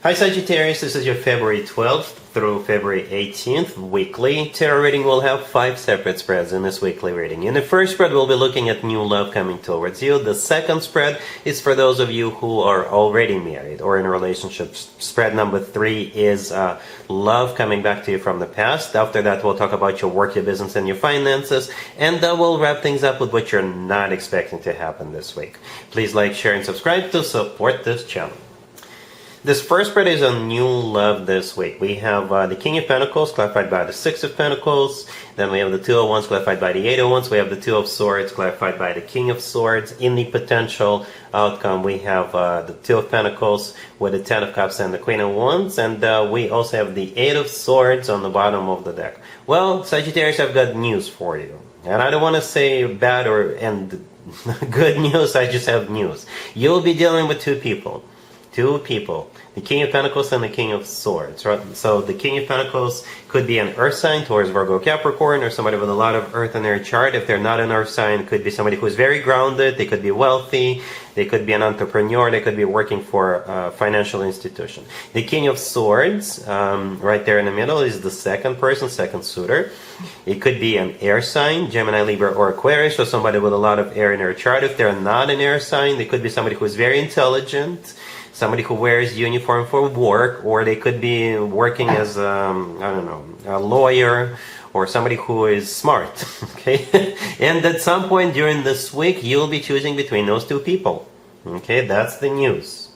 Hi Sagittarius, this is your February 12th through February 18th weekly tarot reading. We'll have 5 separate spreads in this weekly reading. In the first spread, we'll be looking at new love coming towards you. The second spread is for those of you who are already married or in a relationship. Spread number 3 is love coming back to you from the past. After that, we'll talk about your work, your business, and your finances. And we'll wrap things up with what you're not expecting to happen this week. Please like, share, and subscribe to support this channel. This first spread is on new love this week. We have the King of Pentacles clarified by the Six of Pentacles. Then we have the Two of Wands clarified by the Eight of Wands. We have the Two of Swords clarified by the King of Swords. In the potential outcome, we have the Two of Pentacles with the Ten of Cups and the Queen of Wands. And we also have the Eight of Swords on the bottom of the deck. Well, Sagittarius, I've got news for you. And I don't want to say bad and good news, I just have news. You'll be dealing with two people, the King of Pentacles and the King of Swords. Right? So the King of Pentacles could be an earth sign towards Virgo, Capricorn, or somebody with a lot of earth in their chart. If they're not an earth sign, it could be somebody who is very grounded. They could be wealthy. They could be an entrepreneur. They could be working for a financial institution. The King of Swords, right there in the middle, is the second person, second suitor. It could be an air sign, Gemini, Libra, or Aquarius, or somebody with a lot of air in their chart. If they're not an air sign, they could be somebody who is very intelligent, somebody who wears uniform for work, or they could be working as I don't know, a lawyer, or somebody who is smart. Okay, and at some point during this week, you'll be choosing between those two people. Okay, that's the news.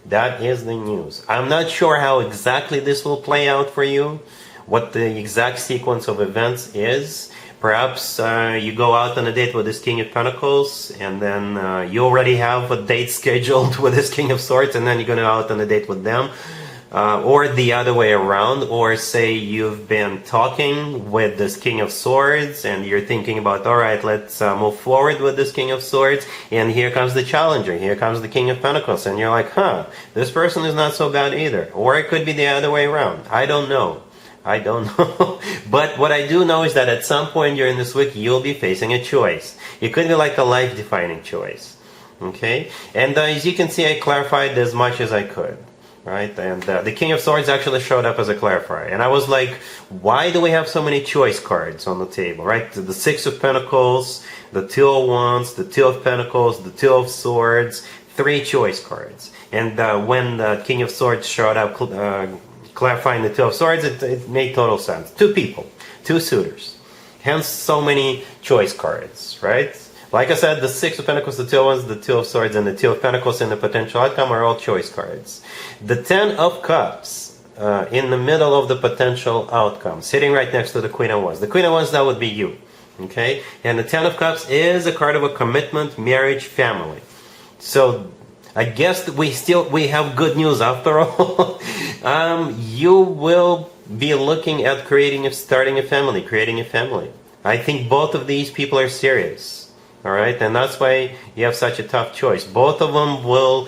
That is the news. I'm not sure how exactly this will play out for you, what the exact sequence of events is. Perhaps you go out on a date with this King of Pentacles, and then you already have a date scheduled with this King of Swords, and then you're going out on a date with them. Or the other way around, or say you've been talking with this King of Swords, and you're thinking about, all right, let's move forward with this King of Swords, and here comes the challenger, here comes the King of Pentacles, and you're like, this person is not so bad either. Or it could be the other way around. I don't know. But what I do know is that at some point during this week, you'll be facing a choice. It could be like a life-defining choice. Okay? And as you can see, I clarified as much as I could. Right? And the King of Swords actually showed up as a clarifier. And I was like, why do we have so many choice cards on the table? Right? The Six of Pentacles, the Two of Wands, the Two of Pentacles, the Two of Swords, 3 choice cards. And when the King of Swords showed up clarifying the Two of Swords, it made total sense. 2 people, 2 suitors. Hence so many choice cards, right? Like I said, the Six of Pentacles, the Two of Wands, the Two of Swords, and the Two of Pentacles in the potential outcome are all choice cards. The Ten of Cups in the middle of the potential outcome, sitting right next to the Queen of Wands. The Queen of Wands, that would be you. Okay? And the Ten of Cups is a card of a commitment, marriage, family. So I guess we have good news after all. You will be looking at starting a family, creating a family. I think both of these people are serious. All right, and that's why you have such a tough choice. Both of them will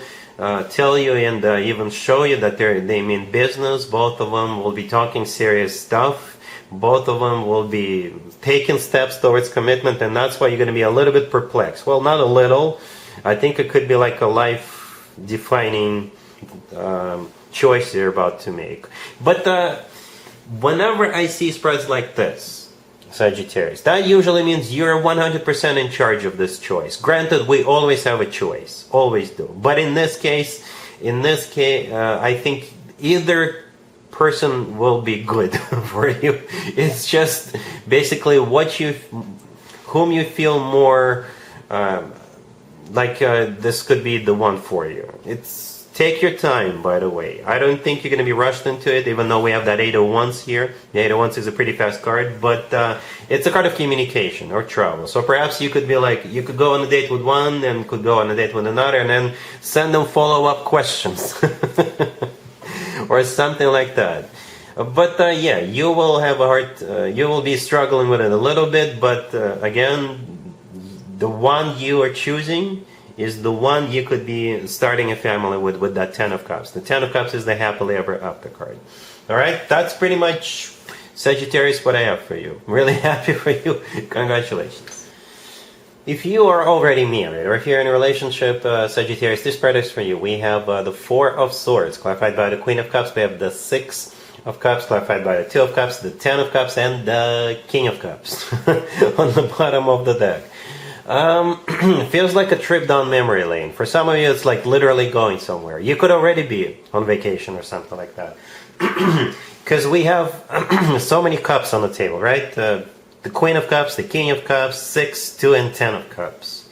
tell you and even show you that they mean business. Both of them will be talking serious stuff. Both of them will be taking steps towards commitment, and that's why you're going to be a little bit perplexed. Well, not a little. I think it could be like a life-defining choice you're about to make. But whenever I see spreads like this, Sagittarius, that usually means you're 100% in charge of this choice. Granted, we always have a choice, always do. But in this case, I think either person will be good for you. It's just basically whom you feel more like this could be the one for you. Take your time, by the way. I don't think you're going to be rushed into it, even though we have that Eight of Wands here. The Eight of Wands is a pretty fast card, but it's a card of communication or travel. So perhaps you could be like, you could go on a date with one and could go on a date with another and then send them follow-up questions. Or something like that. But yeah, you will have you will be struggling with it a little bit, but again, the one you are choosing is the one you could be starting a family with that Ten of Cups. The Ten of Cups is the happily ever after card. All right, that's pretty much, Sagittarius, what I have for you. I'm really happy for you. Congratulations. If you are already married, or if you're in a relationship, Sagittarius, this spread is for you. We have the Four of Swords, clarified by the Queen of Cups. We have the Six of Cups, clarified by the Two of Cups, the Ten of Cups, and the King of Cups on the bottom of the deck. Feels like a trip down memory lane. For some of you, it's like literally going somewhere. You could already be on vacation or something like that. Because we have so many cups on the table, right? The Queen of Cups, the King of Cups, 6, 2, and 10 of Cups.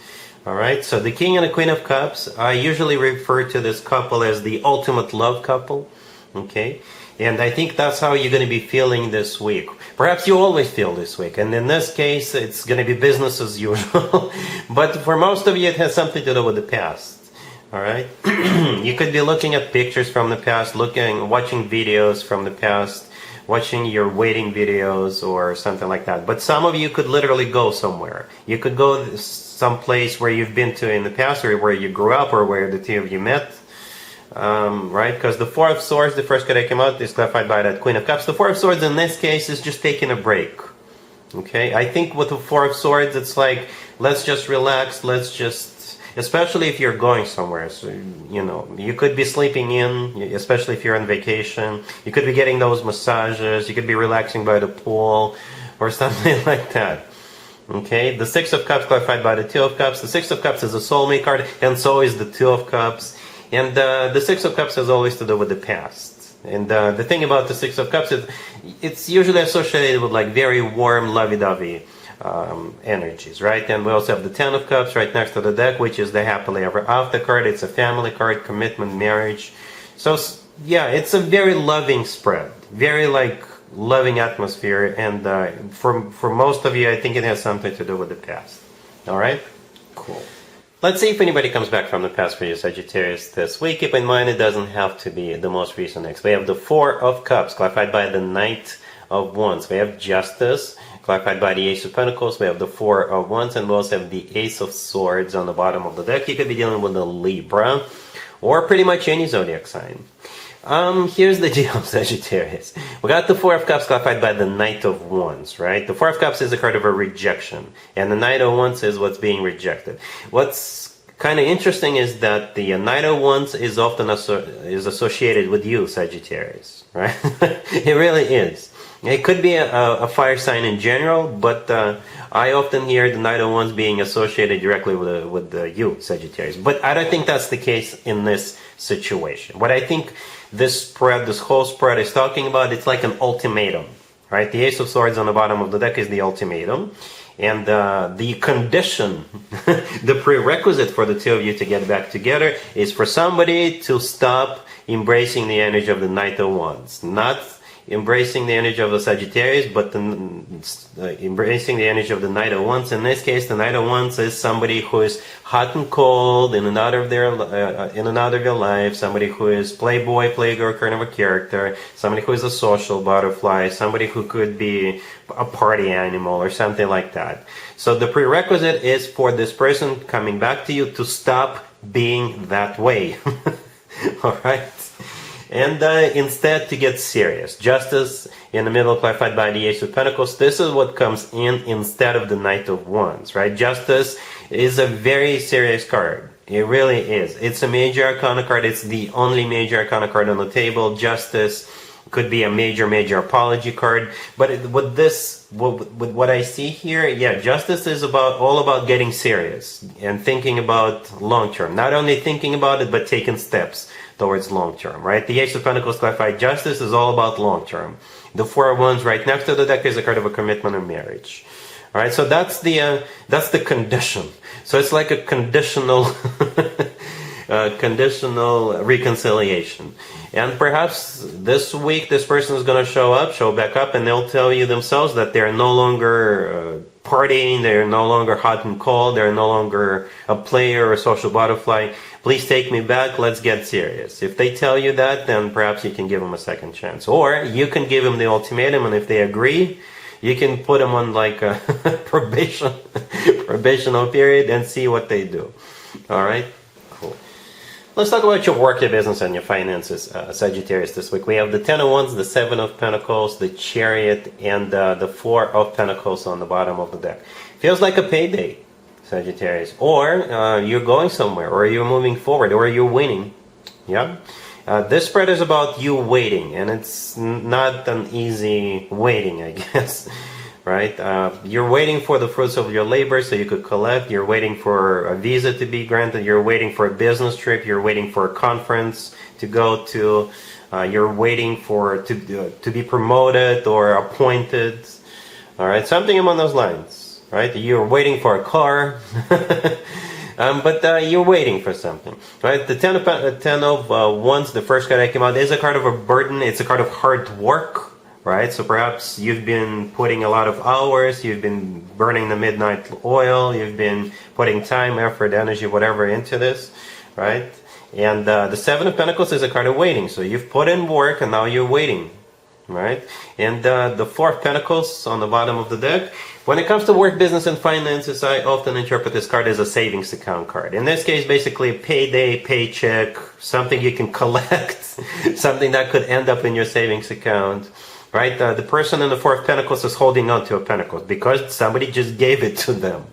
Alright, so the King and the Queen of Cups, I usually refer to this couple as the ultimate love couple. Okay? And I think that's how you're going to be feeling this week. Perhaps you always feel this week. And in this case, it's going to be business as usual. But for most of you, it has something to do with the past. Alright? You could be looking at pictures from the past, watching videos from the past, watching your wedding videos or something like that. But some of you could literally go somewhere. You could go someplace where you've been to in the past, or where you grew up, or where the two of you met. Right? Because the Four of Swords, the first card that came out, is clarified by that Queen of Cups. The Four of Swords in this case is just taking a break. Okay? I think with the Four of Swords, it's like, let's just relax, especially if you're going somewhere. So, you could be sleeping in, especially if you're on vacation. You could be getting those massages. You could be relaxing by the pool or something like that. Okay, the Six of Cups clarified by the Two of Cups. The Six of Cups is a soulmate card, and so is the Two of Cups. And the Six of Cups has always to do with the past. And the thing about the Six of Cups is it's usually associated with like very warm, lovey-dovey energies, right? And we also have the Ten of Cups right next to the deck, which is the happily ever after card. It's a family card, commitment, marriage. So yeah, it's a very loving spread, very like loving atmosphere, and for most of you, I think it has something to do with the past. All right, cool. Let's see if anybody comes back from the past for you, Sagittarius, this week. Keep in mind, it doesn't have to be the most recent ex. We have the Four of Cups, clarified by the Knight of Wands. We have Justice, clarified by the Ace of Pentacles. We have the Four of Wands, and we also have the Ace of Swords on the bottom of the deck. You could be dealing with a Libra, or pretty much any zodiac sign. Here's the deal, Sagittarius. We got the Four of Cups clarified by the Knight of Wands, right? The Four of Cups is a card of a rejection, and the Knight of Wands is what's being rejected. What's kind of interesting is that the Knight of Wands is often associated with you, Sagittarius, right? It really is. It could be a fire sign in general, but I often hear the Knight of Wands being associated directly with you, Sagittarius. But I don't think that's the case in this situation. What I think this whole spread is talking about, it's like an ultimatum, right? The Ace of Swords on the bottom of the deck is the ultimatum. And the condition, the prerequisite for the two of you to get back together is for somebody to stop embracing the energy of the Knight of Wands. Not embracing the energy of the Sagittarius, but embracing the energy of the Knight of Wands. In this case, the Knight of Wands is somebody who is hot and cold in and out of their life, somebody who is playboy, playgirl kind of a character, somebody who is a social butterfly, somebody who could be a party animal or something like that. So the prerequisite is for this person coming back to you to stop being that way. All right? And instead to get serious. Justice in the middle, clarified by the Ace of Pentacles. This is what comes in instead of the Knight of Wands, right? Justice is a very serious card. It really is. It's a major arcana card. It's the only major arcana card on the table. Justice could be a major apology card. But with what I see here, yeah, Justice is all about getting serious and thinking about long term. Not only thinking about it, but taking steps towards long term, right? The Ace of Pentacles clarified Justice is all about long term. The Four of Wands right next to the deck is a card of a commitment and marriage. All right, so that's the condition. So it's like a conditional conditional reconciliation. And perhaps this week this person is going to show back up, and they'll tell you themselves that they're no longer partying, they're no longer hot and cold, they're no longer a player or a social butterfly. Please take me back, let's get serious. If they tell you that, then perhaps you can give them a second chance. Or you can give them the ultimatum, and if they agree, you can put them on like a probational period and see what they do. All right? Cool. Let's talk about your work, your business, and your finances, Sagittarius, this week. We have the Ten of Wands, the Seven of Pentacles, the Chariot, and the Four of Pentacles on the bottom of the deck. Feels like a payday, Sagittarius. Or you're going somewhere, or you're moving forward, or you're winning. Yeah. This spread is about you waiting, and it's not an easy waiting, I guess. Right? You're waiting for the fruits of your labor so you could collect. You're waiting for a visa to be granted. You're waiting for a business trip. You're waiting for a conference to go to. You're waiting for to be promoted or appointed. All right, something along those lines. Right? You're waiting for a car. But you're waiting for something, right? The ten of Wands, the first card that came out, is a card of a burden. It's a card of hard work, right? So perhaps you've been putting a lot of hours, you've been burning the midnight oil, you've been putting time, effort, energy, whatever into this, right? And the Seven of Pentacles is a card of waiting. So you've put in work and now you're waiting, right? And the Four of Pentacles on the bottom of the deck. When it comes to work, business, and finances, I often interpret this card as a savings account card. In this case, basically a payday, paycheck, something you can collect, something that could end up in your savings account, right? The person in the Four of Pentacles is holding on to a pentacle because somebody just gave it to them,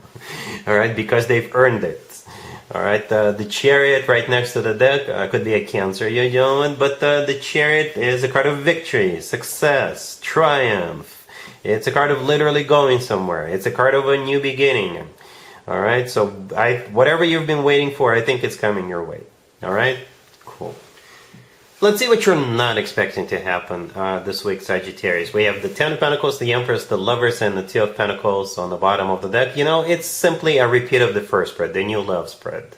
all right, because they've earned it. All right, the Chariot right next to the deck could be a Cancer you're doing, but the Chariot is a card of victory, success, triumph. It's a card of literally going somewhere. It's a card of a new beginning. All right, so whatever you've been waiting for, I think it's coming your way. All right, cool. Let's see what you're not expecting to happen this week, Sagittarius. We have the Ten of Pentacles, the Empress, the Lovers, and the Two of Pentacles on the bottom of the deck. You know, it's simply a repeat of the first spread, the new love spread.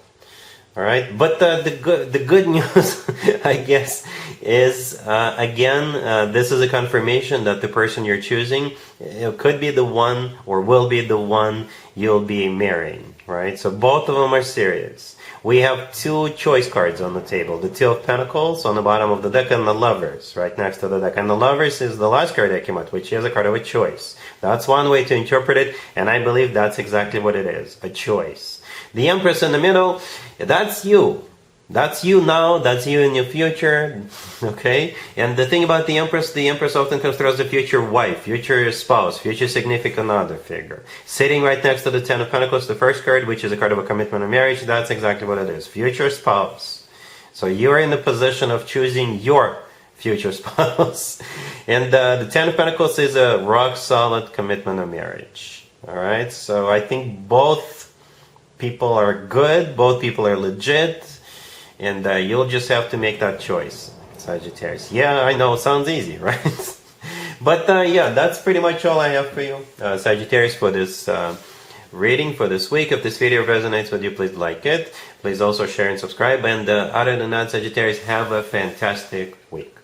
All right, but the good news, I guess, is again, this is a confirmation that the person you're choosing, it could be the one or will be the one you'll be marrying. Right, so both of them are serious. We have two choice cards on the table, the Two of Pentacles on the bottom of the deck and the Lovers right next to the deck. And the Lovers is the last card that came out, which is a card of a choice. That's one way to interpret it, and I believe that's exactly what it is, a choice. The Empress in the middle, that's you. That's you now, that's you in your future, okay? And the thing about the Empress often comes through as a future wife, future spouse, future significant other figure. Sitting right next to the Ten of Pentacles, the first card, which is a card of a commitment or marriage, that's exactly what it is, future spouse. So you're in the position of choosing your future spouse. And the Ten of Pentacles is a rock-solid commitment or marriage, all right? So I think both people are good, both people are legit, and you'll just have to make that choice, Sagittarius. Yeah, I know, it sounds easy, right? But yeah, that's pretty much all I have for you, Sagittarius, for this reading for this week. If this video resonates with you, please like it. Please also share and subscribe. And other than that, Sagittarius, have a fantastic week.